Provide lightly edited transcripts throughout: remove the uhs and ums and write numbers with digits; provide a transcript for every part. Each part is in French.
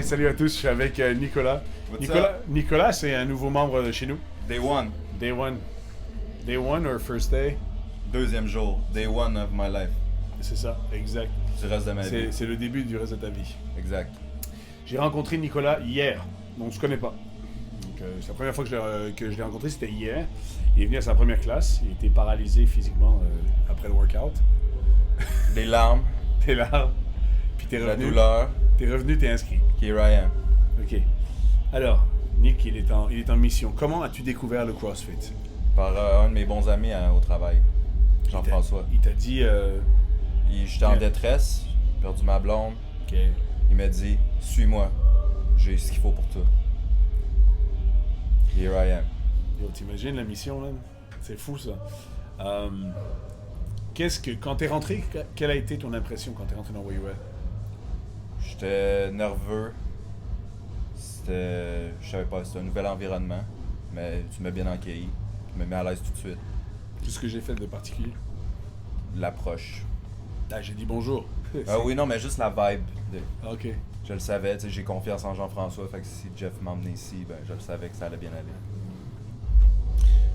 Salut à tous, je suis avec Nicolas. Nicolas, c'est un nouveau membre de chez nous. Day one. Day one. Day one or first day? Deuxième jour. Day one of my life. C'est ça, exact. Du reste de ma vie. C'est le début du reste de ta vie. Exact. J'ai rencontré Nicolas hier, donc on se connaît pas. Donc, c'est la première fois que je l'ai rencontré, c'était hier. Il est venu à sa première classe, il était paralysé physiquement après le workout. Des larmes. T'es là, puis t'es revenu. La douleur. T'es revenu, t'es inscrit. Here I am. Ok. Alors, Nick, il est en mission. Comment as-tu découvert le CrossFit? Par un de mes bons amis au travail. Jean-François. Il t'a dit... J'étais en détresse, j'ai perdu ma blonde. Ok. Il m'a dit, suis-moi, j'ai ce qu'il faut pour toi. Here I am. Yo, t'imagines la mission, man? C'est fou, ça. Quand t'es rentré, quelle a été ton impression quand t'es rentré dans WUL? J'étais nerveux. Je savais pas, c'était un nouvel environnement. Mais tu m'as bien accueilli. Tu m'as mis à l'aise tout de suite. Qu'est-ce que j'ai fait de particulier? L'approche. Ah, j'ai dit bonjour. Ah oui, non, mais juste la vibe. Ok. Je le savais, tu sais, j'ai confiance en Jean-François, fait que si Jeff m'emmenait ici, ben je le savais que ça allait bien aller.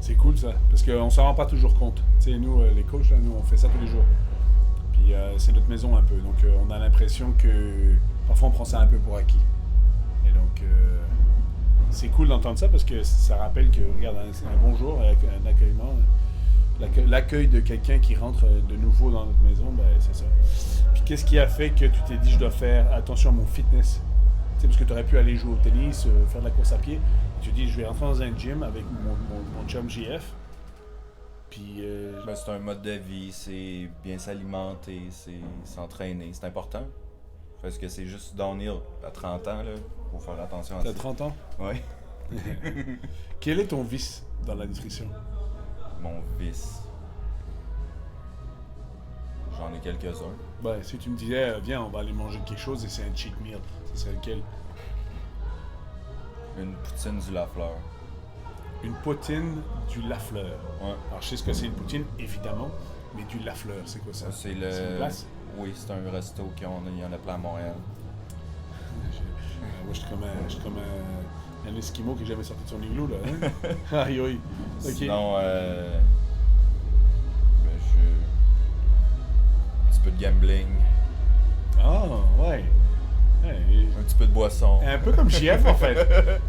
C'est cool ça, parce qu'on s'en rend pas toujours compte. Tu sais, nous, les coachs, là, nous, on fait ça tous les jours. Puis c'est notre maison un peu, donc on a l'impression que parfois on prend ça un peu pour acquis. Et donc, c'est cool d'entendre ça parce que ça rappelle que, regarde, un bonjour, un accueillement, l'accueil de quelqu'un qui rentre de nouveau dans notre maison, ben c'est ça. Puis qu'est-ce qui a fait que tu t'es dit, je dois faire attention à mon fitness? Tu sais, parce que tu aurais pu aller jouer au tennis, faire de la course à pied. Tu dis, je vais rentrer dans un gym avec mon chum JF. Puis. Ben, c'est un mode de vie, c'est bien s'alimenter, c'est s'entraîner, c'est important. Parce que c'est juste downhill. À 30 ans, là, faut faire attention à ça. T'as 30 ans? Oui. Quel est ton vice dans la nutrition? Mon vice. J'en ai quelques-uns. Ben, si tu me disais, viens, on va aller manger quelque chose et c'est un cheat meal, ce serait lequel? Une poutine du Lafleur. Une poutine du Lafleur. Ouais. Alors, je sais ce que c'est une poutine, évidemment, mais du Lafleur, c'est quoi ça? C'est une place? Oui, c'est un resto il y en a plein à Montréal. Moi, je suis comme un Esquimau qui est jamais sorti de son igloo, là. Hein? Aïe, aïe. Okay. Sinon, un petit peu de gambling. Ah, ouais. Un petit peu de boisson. Un peu comme JF, en fait.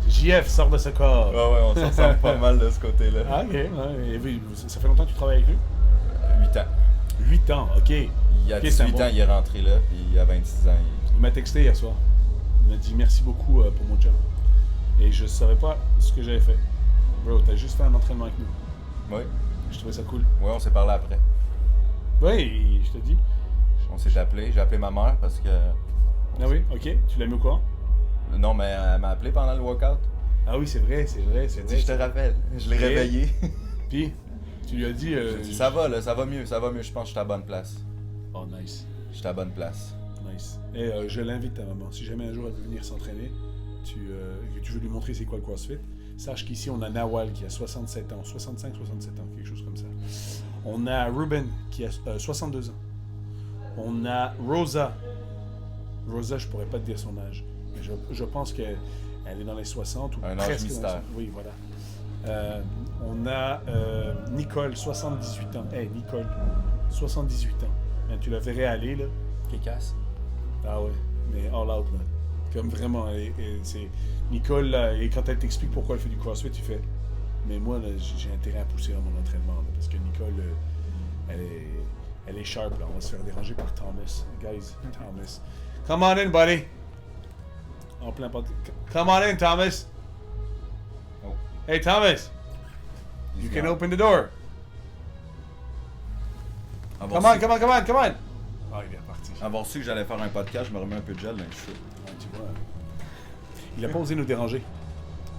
JF sort de ce corps. Ah ouais, on s'en sort pas mal de ce côté-là. Ah, ok. Ouais. Ça fait longtemps que tu travailles avec lui? 8 ans. 8 ans, ok. Il y a 18 ans, il est rentré là, puis il y a 26 ans. Il m'a texté hier soir. Il m'a dit merci beaucoup pour mon job. Et je savais pas ce que j'avais fait. Bro, t'as juste fait un entraînement avec nous. Oui. Je trouvais ça cool. Oui, on s'est parlé après. Oui, je te dis. On s'est appelé. J'ai appelé ma mère parce que... Ah oui, ok. Tu l'as mis au courant? Non, mais elle m'a appelé pendant le workout. Ah oui, c'est vrai. Je te rappelle. Je l'ai réveillé. Puis, tu lui as dit... Ça va, là, ça va mieux. Je pense que je suis à la bonne place. Oh, nice. Je suis à la bonne place. Nice. Et je l'invite ta maman. Si jamais un jour elle veut venir s'entraîner, que tu veux lui montrer c'est quoi le CrossFit, sache qu'ici on a Nawal qui a 67 ans, 65-67 ans, quelque chose comme ça. On a Ruben qui a 62 ans. On a Rosa. Rosa, je pourrais pas te dire son âge, mais je pense qu'elle est dans les 60 ou un presque. âge mystère. Oui, voilà. On a Nicole, 78 ans. Hey, Nicole, 78 ans. Ben, tu la verrais aller, là. Qui casse? Ah ouais, mais all out, là. Comme vraiment, c'est... Nicole, là, et quand elle t'explique pourquoi elle fait du CrossFit, tu fais... Mais moi, là, j'ai intérêt à pousser dans mon entraînement, là, parce que Nicole, elle est sharp, là. On va se faire déranger par Thomas. Guys, Thomas. Come on in, buddy. En plein porte. Come on in, Thomas. Oh. Hey, Thomas. You can open the door. Come on. Ah, il est reparti. Avoir su que j'allais faire un podcast, je me remets un peu de gel dans les cheveux. Ouais, tu vois. Il a pas osé nous déranger.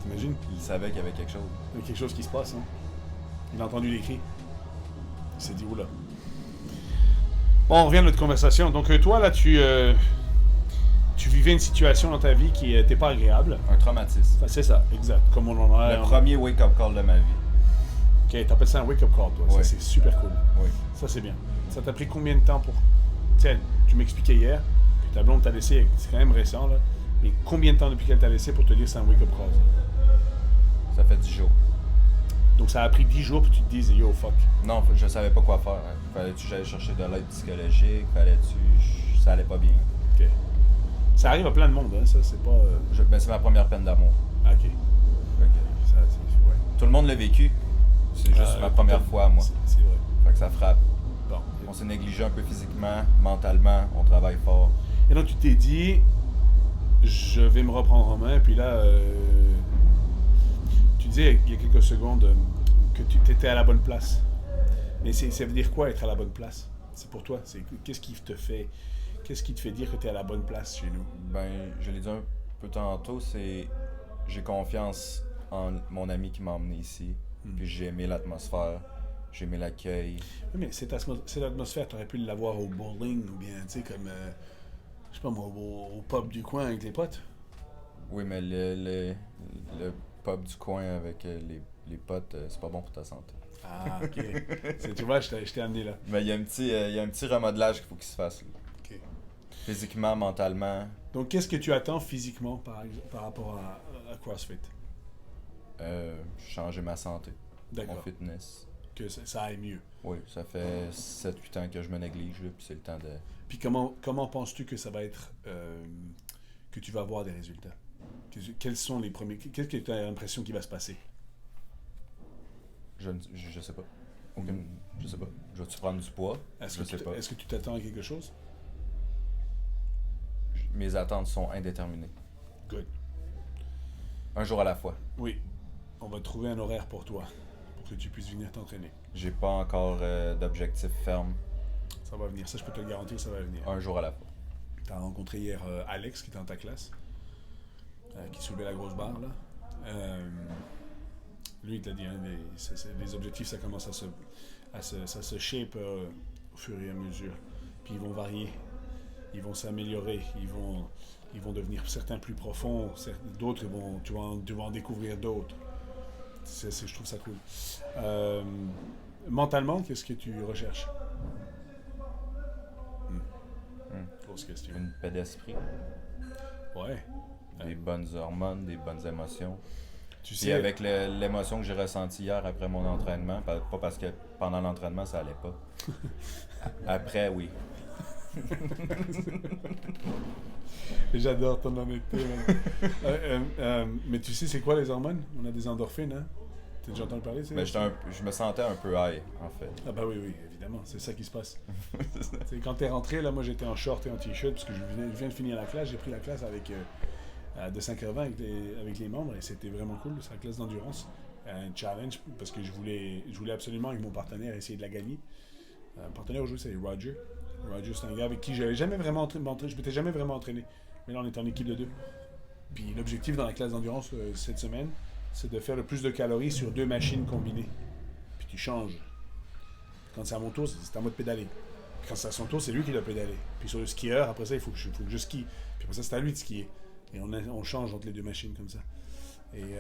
T'imagines? Il savait qu'il y avait quelque chose. Il y a quelque chose qui se passe, hein. Il a entendu les cris. Il s'est dit, oula. Bon, on revient à notre conversation. Donc, toi, là, tu vivais une situation dans ta vie qui n'était pas agréable. Un traumatisme. Enfin, c'est ça, exact. Comme on en a... Le premier wake-up call de ma vie. Ok, t'appelles ça un wake-up call, toi. Oui. Ça, c'est super cool. Oui. Ça, c'est bien. Ça t'a pris combien de temps pour... Tiens, tu m'expliquais hier que ta blonde t'a laissé... C'est quand même récent, là. Mais combien de temps depuis qu'elle t'a laissé pour te dire c'est un wake-up call? Ça fait 10 jours. Donc ça a pris 10 jours pour que tu te dises yo fuck. Non, je savais pas quoi faire. Hein. Fallait-tu que j'aille chercher de l'aide psychologique? Ça allait pas bien. Ok. Ça arrive à plein de monde, hein, ça c'est pas. Ben, c'est ma première peine d'amour. Ok. Fait que Ça, c'est... Ouais. tout le monde l'a vécu. C'est juste ma première fois, moi. C'est vrai. Fait que ça frappe. Bon. On s'est négligé un peu physiquement, mentalement, on travaille fort. Et donc tu t'es dit, je vais me reprendre en main, puis là, tu disais il y a quelques secondes que tu étais à la bonne place. Mais ça veut dire quoi être à la bonne place? C'est pour toi. Qu'est-ce qui te fait dire que tu es à la bonne place chez nous? Ben, je l'ai dit un peu tantôt, j'ai confiance en mon ami qui m'a emmené ici. Puis j'ai aimé l'atmosphère, j'ai aimé l'accueil. Oui, mais cette atmosphère, tu aurais pu l'avoir au bowling ou bien, tu sais, comme, je sais pas moi, au pub du coin avec les potes. Oui, mais le pub du coin avec les potes, c'est pas bon pour ta santé. Ah, ok. Tu vois, je t'ai amené là. Mais il y a un petit remodelage qu'il faut qu'il se fasse. Là. Ok. Physiquement, mentalement. Donc, qu'est-ce que tu attends physiquement par rapport à CrossFit? Changer ma santé, D'accord. mon fitness. Que ça aille mieux. Oui, ça fait 7-8 ans que je me néglige, là, puis c'est le temps de... Puis comment penses-tu que ça va être, que tu vas avoir des résultats? Quels sont les premiers... Qu'est-ce que tu as l'impression qu'il va se passer? Je sais pas. Je sais pas. Je vais-tu prendre du poids? Est-ce Je sais pas. que tu t'attends à quelque chose? Mes attentes sont indéterminées. Good. Un jour à la fois. Oui. On va trouver un horaire pour toi, pour que tu puisses venir t'entraîner. J'ai pas encore d'objectif ferme. Ça va venir. Ça, je peux te le garantir, ça va venir. Un jour à la fois. Tu as rencontré hier Alex, qui était dans ta classe, qui soulevait la grosse barre, là. Lui, il t'a dit, hein, les objectifs, ça commence ça se shape au fur et à mesure. Puis ils vont varier, ils vont s'améliorer, ils vont devenir certains plus profonds, d'autres, tu vas en découvrir d'autres. Je trouve ça cool. Mentalement, qu'est-ce que tu recherches? Grosse question. Une paix d'esprit. Ouais. Des bonnes hormones, des bonnes émotions. Tu Puis sais, avec l'émotion que j'ai ressentie hier après mon entraînement, pas parce que pendant l'entraînement ça allait pas. Après, oui. J'adore ton honnêteté. Mais tu sais, c'est quoi les hormones? On a des endorphines, hein? T'as déjà entendu parler? Mais je me sentais un peu high, en fait. Ah bah oui, évidemment, c'est ça qui se passe. C'est quand t'es rentré, là, moi j'étais en short et en t-shirt parce que je viens de finir la classe. J'ai pris la classe avec de 5h20 avec les membres et c'était vraiment cool. C'est la classe d'endurance, un challenge parce que je voulais absolument avec mon partenaire essayer de la gagner. Mon partenaire aujourd'hui c'est Roger. Roger, c'est un gars avec qui je m'étais jamais vraiment entraîné. Mais là on est en équipe de 2. Puis l'objectif dans la classe d'endurance cette semaine, c'est de faire le plus de calories sur 2 machines combinées. Puis tu changes. Quand c'est à mon tour, c'est à moi de pédaler. Puis quand c'est à son tour, c'est lui qui doit pédaler. Puis sur le skieur, après ça, il faut que je skie. Puis après ça, c'est à lui de skier. Et on change entre les 2 machines comme ça. Et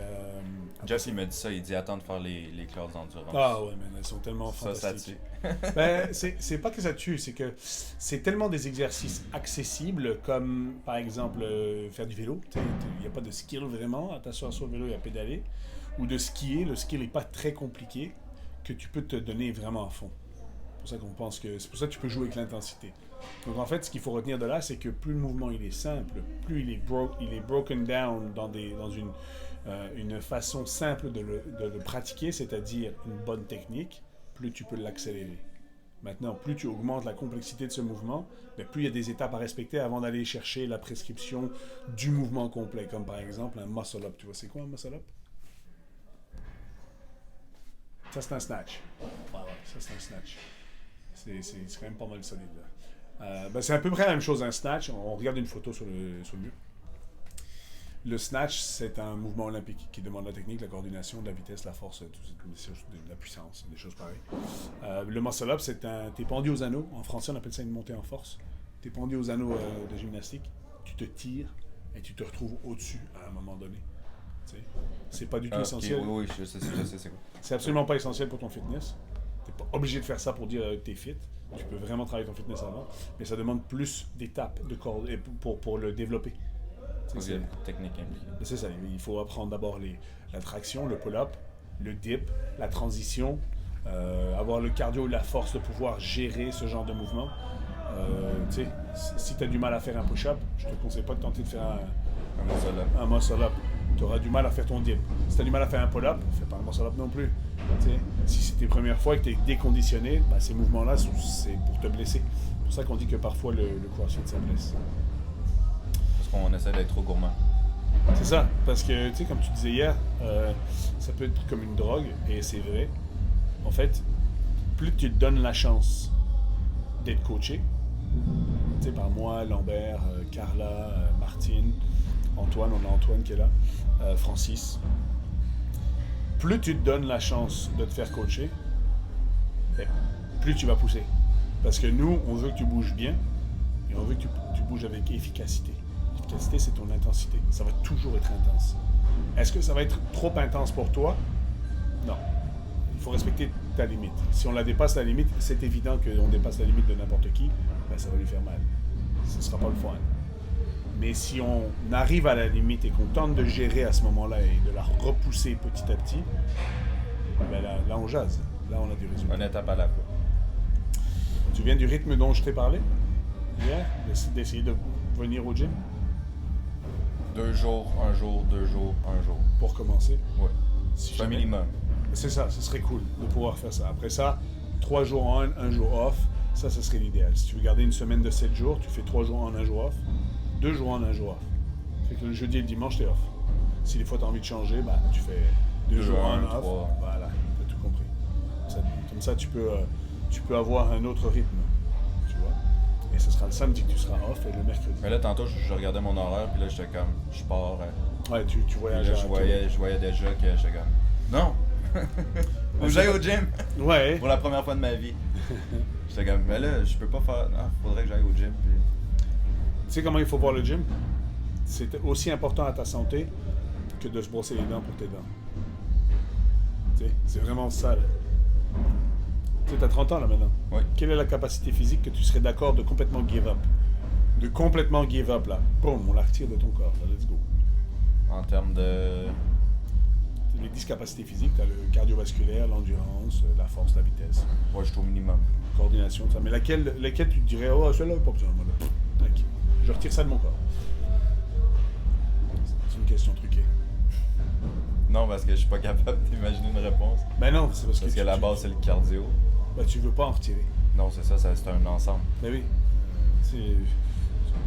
Jess, il m'a dit ça, il dit attends de faire les classes d'endurance. Ah ouais, man, elles sont tellement fantastiques. Ça tue. Ben, c'est pas que ça tue, c'est que c'est tellement des exercices accessibles comme par exemple faire du vélo. Il n'y a pas de skill vraiment à t'asseoir sur le vélo et à pédaler. Ou de skier, le skill n'est pas très compliqué que tu peux te donner vraiment à fond. C'est pour ça que tu peux jouer avec l'intensité. Donc en fait, ce qu'il faut retenir de là, c'est que plus le mouvement il est simple, plus il est broken down dans une façon simple de le pratiquer, c'est-à-dire une bonne technique, plus tu peux l'accélérer. Maintenant, plus tu augmentes la complexité de ce mouvement, plus il y a des étapes à respecter avant d'aller chercher la prescription du mouvement complet, comme par exemple un muscle-up. Tu vois, c'est quoi un muscle-up? Ça, c'est un snatch. Ouais, ça, c'est un snatch. C'est quand même pas mal solide, là. C'est à peu près la même chose, un snatch. On regarde une photo sur le mur. Le snatch, c'est un mouvement olympique qui demande la technique, la coordination, de la vitesse, la force, de la puissance, des choses pareilles. Le muscle-up, t'es pendu aux anneaux. En français, on appelle ça une montée en force. T'es pendu aux anneaux de gymnastique. Tu te tires et tu te retrouves au-dessus à un moment donné. T'sais. C'est pas du tout essentiel. Oui, je sais c'est quoi. C'est absolument pas essentiel pour ton fitness. T'es pas obligé de faire ça pour dire que t'es fit. Tu peux vraiment travailler ton fitness avant. Mais ça demande plus d'étapes pour le développer. Tu sais, Il y a beaucoup de techniques impliquées. c'est ça, il faut apprendre d'abord la traction, le pull-up, le dip, la transition, avoir le cardio, la force de pouvoir gérer ce genre de mouvement. Tu sais, si tu as du mal à faire un push-up, je te conseille pas de tenter de faire un muscle-up. Tu auras du mal à faire ton dip. Si tu as du mal à faire un pull-up, fais pas un muscle-up non plus. Tu sais, si c'est tes premières fois et que tu es déconditionné, bah, ces mouvements-là, c'est pour te blesser. C'est pour ça qu'on dit que parfois le CrossFit, ça blesse. Parce qu'on essaie d'être trop gourmand. C'est ça, parce que, tu sais, comme tu disais hier, ça peut être comme une drogue, et c'est vrai. En fait, plus tu te donnes la chance d'être coaché, tu sais, par moi, Lambert, Carla, Martine, Antoine, on a Antoine qui est là, Francis. Plus tu te donnes la chance de te faire coacher, plus tu vas pousser. Parce que nous, on veut que tu bouges bien, et on veut que tu bouges avec efficacité. L'efficacité, c'est ton intensité. Ça va toujours être intense. Est-ce que ça va être trop intense pour toi? Non. Il faut respecter ta limite. Si on la dépasse la limite, c'est évident qu'on dépasse la limite de n'importe qui, ben ça va lui faire mal. Ce ne sera pas le fun. Mais si on arrive à la limite et qu'on tente de gérer à ce moment-là et de la repousser petit à petit, ben là on jase. Là on a du résultat. Une étape à la fois. Tu viens du rythme dont je t'ai parlé hier? D'essayer de venir au gym? 2 jours, 1 jour, 2 jours, 1 jour. Pour commencer? Ouais. Si C'est un jamais- minimum. C'est ça, ce serait cool de pouvoir faire ça. Après ça, 3 jours on, 1 jour off, ça serait l'idéal. Si tu veux garder une semaine de 7 jours, tu fais 3 jours en, 1 jour off. 2 jours en, 1 jour off. Fait que le jeudi et le dimanche, t'es off. Si des fois t'as envie de changer, bah, tu fais 2 jours en, 1 off. 3. Voilà, t'as tout compris. Comme ça, tu peux avoir un autre rythme. Tu vois? Et ce sera le samedi que tu seras off et le mercredi. Mais là, tantôt, je regardais mon horaire, puis là, j'étais comme, je pars. Ouais, tu Puis voyages là, à je voyais déjà que j'étais comme, non! Faut que j'aille au gym! Ouais. Pour la première fois de ma vie. J'étais comme, mais là, je peux pas faire. Non, faudrait que j'aille au gym. Puis... Tu sais comment il faut voir le gym? C'est aussi important à ta santé que de se brosser les dents pour tes dents. Tu sais, c'est vraiment ça, là. Tu sais, t'as 30 ans, là, maintenant. Oui. Quelle est la capacité physique que tu serais d'accord de complètement give up? De complètement give up, là. Boum, on la retire de ton corps, là, let's go. En termes de. Les 10 capacités physiques, t'as le cardiovasculaire, l'endurance, la force, la vitesse, Ouais, je suis au minimum. coordination, tout ça. Mais laquelle tu te dirais, oh, celle-là, pas besoin, moi, là. Pff, tac. Je retire ça de mon corps. C'est une question truquée. Non, parce que je suis pas capable d'imaginer une réponse. Ben non, c'est parce Parce que que la base, c'est le cardio. ben, tu veux pas en retirer. Non, c'est ça, c'est un ensemble. Ben oui.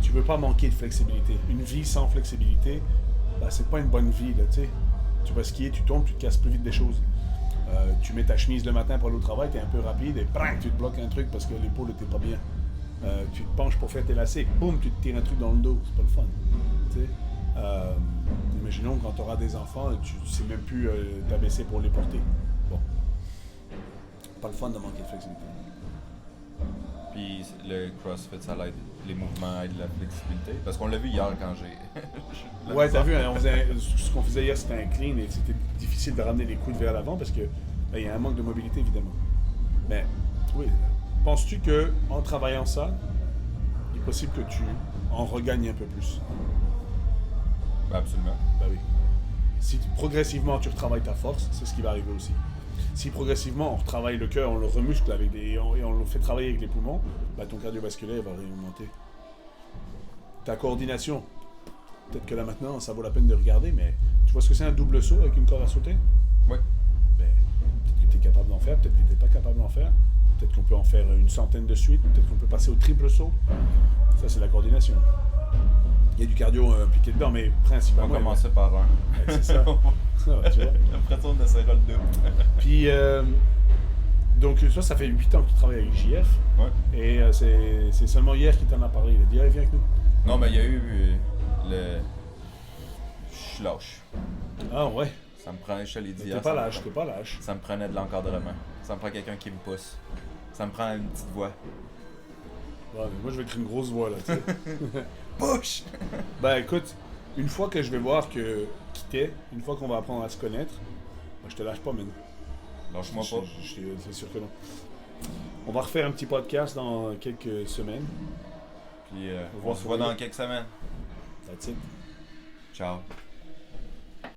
Tu veux pas manquer de flexibilité. Une vie sans flexibilité, ben, c'est pas une bonne vie, là, tu sais. Tu vas skier, tu tombes, tu te casses plus vite des choses. Tu mets ta chemise le matin pour aller au travail, t'es un peu rapide et bang, tu te bloques un truc parce que l'épaule était pas bien. Tu te penches pour faire tes lacets, boum, tu te tires un truc dans le dos. C'est pas le fun. Tu sais. Imaginons quand tu auras des enfants, tu sais même plus t'abaisser pour les porter. Bon. Pas le fun de manquer de flexibilité. Puis le CrossFit, ça aide les mouvements et de la flexibilité. Parce qu'on l'a vu hier quand j'ai. Ouais, t'as vu, hein, ce qu'on faisait hier, c'était un clean et c'était difficile de ramener les coudes vers l'avant parce que ben, y a un manque de mobilité, évidemment. Mais, oui, penses-tu que en travaillant ça, il est possible que tu en regagnes un peu plus? Ben, absolument. Ben oui. Si progressivement tu retravailles ta force, c'est ce qui va arriver aussi. Si progressivement on retravaille le cœur, on le remuscle et on le fait travailler avec les poumons, ben, ton cardiovasculaire va augmenter. Ta coordination, peut-être que là maintenant ça vaut la peine de regarder, mais tu vois ce que c'est un double saut avec une corde à sauter? Oui. Ben, peut-être que tu es capable d'en faire, peut-être que tu n'es pas capable d'en faire. Peut-être qu'on peut en faire une centaine de suite, peut-être qu'on peut passer au triple saut. Ça, c'est la coordination. Il y a du cardio impliqué dedans, mais On principalement... va commencer par un. Ouais, c'est ça. Ah, tu vois. Après ça, on essaiera le double. Puis, donc, ça fait 8 ans que tu travailles avec JF. Ouais. Et c'est seulement hier qu'il t'en a parlé. Il a dit, hey, viens avec nous. Non, mais il y a eu le. Je suis lâche. Ah ouais. Ça me prend, je te l'ai dit. T'es hier, pas ça me lâche, prend- t'es pas lâche. Ça me prenait de l'encadrement. Ça me prend quelqu'un qui me pousse. Ça me prend une petite voix. Ouais, mais moi, je vais écrire une grosse voix, là, tu sais. Push! Ben, écoute, une fois que je vais voir que qui t'es, une fois qu'on va apprendre à se connaître, ben, je te lâche pas, man. Lâche-moi pas. C'est sûr que non. On va refaire un petit podcast dans quelques semaines. Puis On va on se voit voir. dans quelques semaines. That's it. Ciao.